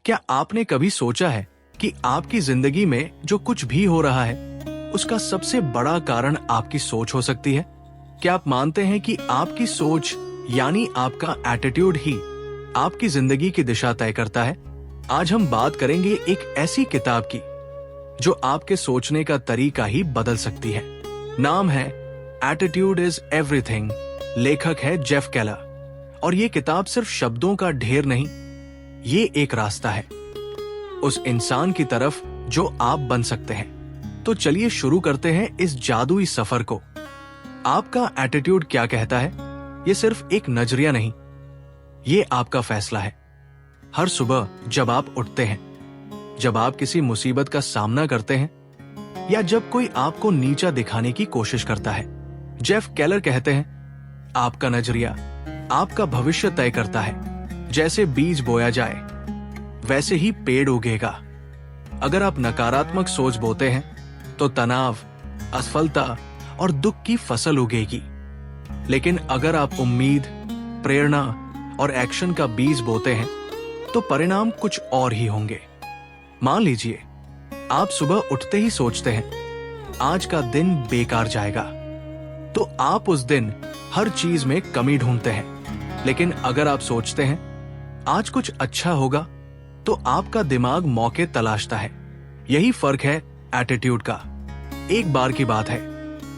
क्या आपने कभी सोचा है कि आपकी जिंदगी में जो कुछ भी हो रहा है उसका सबसे बड़ा कारण आपकी सोच हो सकती है? क्या आप मानते हैं कि आपकी सोच यानी आपका एटीट्यूड ही आपकी जिंदगी की दिशा तय करता है? आज हम बात करेंगे एक ऐसी किताब की जो आपके सोचने का तरीका ही बदल सकती है। नाम है एटीट्यूड इज एवरीथिंग। लेखक है जेफ केलर और ये किताब सिर्फ शब्दों का ढेर नहीं, ये एक रास्ता है उस इंसान की तरफ जो आप बन सकते हैं। तो चलिए शुरू करते हैं इस जादुई सफर को। आपका एटीट्यूड क्या कहता है? ये सिर्फ एक नजरिया नहीं, ये आपका फैसला है। हर सुबह जब आप उठते हैं, जब आप किसी मुसीबत का सामना करते हैं या जब कोई आपको नीचा दिखाने की कोशिश करता है, जेफ केलर कहते हैं आपका नजरिया आपका भविष्य तय करता है। जैसे बीज बोया जाए वैसे ही पेड़ उगेगा। अगर आप नकारात्मक सोच बोते हैं तो तनाव, असफलता और दुख की फसल उगेगी। लेकिन अगर आप उम्मीद, प्रेरणा और एक्शन का बीज बोते हैं तो परिणाम कुछ और ही होंगे। मान लीजिए आप सुबह उठते ही सोचते हैं आज का दिन बेकार जाएगा, तो आप उस दिन हर चीज में कमी ढूंढते हैं। लेकिन अगर आप सोचते हैं आज कुछ अच्छा होगा, तो आपका दिमाग मौके तलाशता है। यही फर्क है एटीट्यूड का। एक बार की बात है,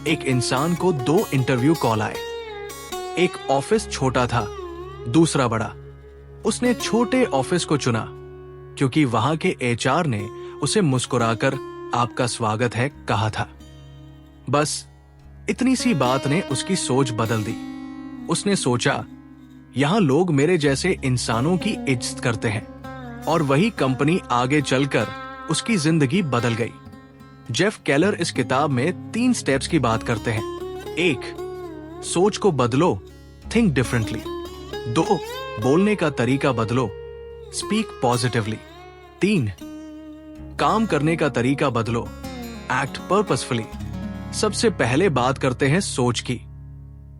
एक इंसान को 2 इंटरव्यू कॉल आए। एक ऑफिस छोटा था, दूसरा बड़ा। उसने छोटे ऑफिस को चुना क्योंकि वहां के एचआर ने उसे मुस्कुराकर आपका स्वागत है कहा था। बस इतनी सी बात ने उसकी सोच बदल दी। उसने सोचा यहां लोग मेरे जैसे इंसानों की इज्जत करते हैं, और वही कंपनी आगे चलकर उसकी जिंदगी बदल गई। जेफ केलर इस किताब में 3 स्टेप्स की बात करते हैं। 1, सोच को बदलो, थिंक डिफरेंटली। 2, बोलने का तरीका बदलो, स्पीक पॉजिटिवली। 3, काम करने का तरीका बदलो, एक्ट पर्पसफुली। सबसे पहले बात करते हैं सोच की।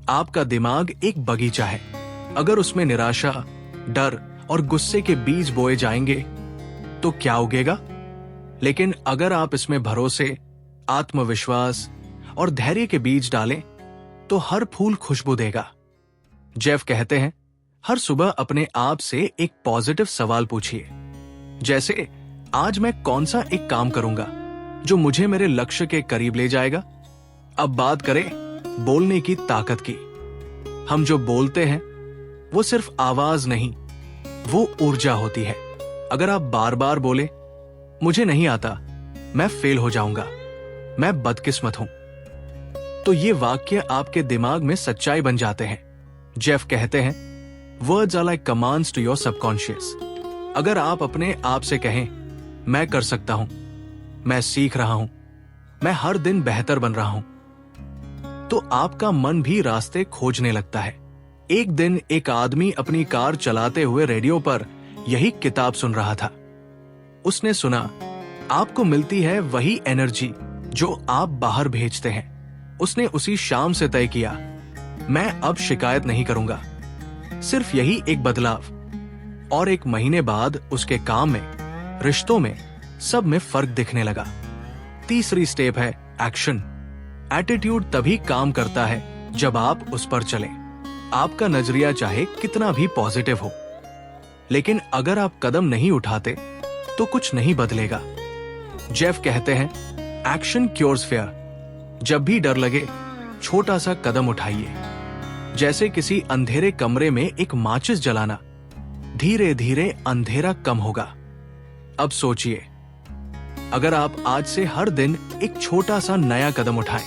आपका दिमाग एक बगीचा है। अगर उसमें निराशा, डर और गुस्से के बीज बोए जाएंगे तो क्या उगेगा? लेकिन अगर आप इसमें भरोसे, आत्मविश्वास और धैर्य के बीज डालें तो हर फूल खुशबू देगा। जेफ कहते हैं हर सुबह अपने आप से एक पॉजिटिव सवाल पूछिए, जैसे आज मैं कौन सा एक काम करूंगा जो मुझे मेरे लक्ष्य के करीब ले जाएगा। अब बात करें बोलने की ताकत की। हम जो बोलते हैं वो सिर्फ आवाज नहीं, वो ऊर्जा होती है। अगर आप बार बार बोले मुझे नहीं आता, मैं फेल हो जाऊंगा, मैं बदकिस्मत हूं, तो ये वाक्य आपके दिमाग में सच्चाई बन जाते हैं। जेफ कहते हैं words are like commands to your subconscious. अगर आप अपने आप से कहें मैं कर सकता हूं, मैं सीख रहा हूं, मैं हर दिन बेहतर बन रहा हूं, तो आपका मन भी रास्ते खोजने लगता है। एक दिन एक आदमी अपनी कार चलाते हुए रेडियो पर यही किताब सुन रहा था। उसने सुना आपको मिलती है वही एनर्जी जो आप बाहर भेजते हैं। उसने उसी शाम से तय किया मैं अब शिकायत नहीं करूंगा, सिर्फ यही एक बदलाव। और 1 महीने बाद उसके काम में, रिश्तों में, सब में फर्क दिखने लगा। तीसरी स्टेप है एक्शन। एटीट्यूड तभी काम करता है जब आप उस पर चलें। आपका नजरिया चाहे कितना भी पॉजिटिव हो, लेकिन अगर आप कदम नहीं उठाते तो कुछ नहीं बदलेगा। जेफ कहते हैं एक्शन क्योर्स फियर। जब भी डर लगे छोटा सा कदम उठाइए, जैसे किसी अंधेरे कमरे में एक माचिस जलाना। धीरे धीरे अंधेरा कम होगा। अब सोचिए, अगर आप आज से हर दिन एक छोटा सा नया कदम उठाएं,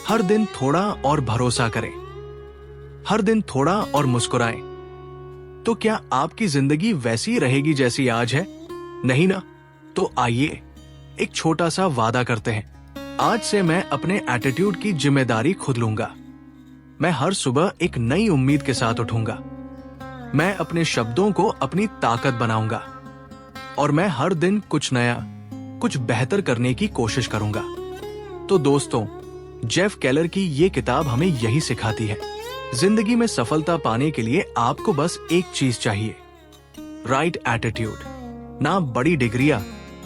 हर दिन थोड़ा और भरोसा करें, हर दिन थोड़ा और मुस्कुराएं, तो क्या आपकी जिंदगी वैसी रहेगी जैसी आज है? नहीं ना? तो आइए एक छोटा सा वादा करते हैं। आज से मैं अपने एटीट्यूड की जिम्मेदारी खुद लूंगा। मैं हर सुबह एक नई उम्मीद के साथ उठूंगा। मैं अपने शब्दों को अपनी ताकत बनाऊंगा और मैं हर दिन कुछ नया, कुछ बेहतर करने की कोशिश करूंगा। तो दोस्तों, जेफ केलर की ये किताब हमें यही सिखाती है। जिंदगी में सफलता पाने के लिए आपको बस एक चीज चाहिए, राइट एटीट्यूड। ना बड़ी डिग्रियां,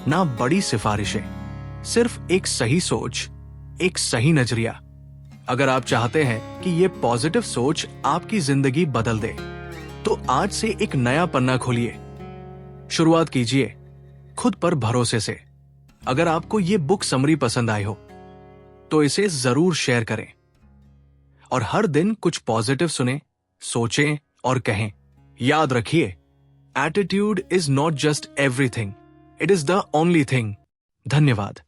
ना बड़ी सिफारिशें, सिर्फ एक सही सोच, एक सही नजरिया। अगर आप चाहते हैं कि ये पॉजिटिव सोच आपकी जिंदगी बदल दे, तो आज से एक नया पन्ना खोलिए। शुरुआत कीजिए खुद पर भरोसे से। अगर आपको ये बुक समरी पसंद आई हो तो इसे जरूर शेयर करें और हर दिन कुछ पॉजिटिव सुने, सोचें और कहें। याद रखिए, attitude is not just everything, it is the only thing. धन्यवाद।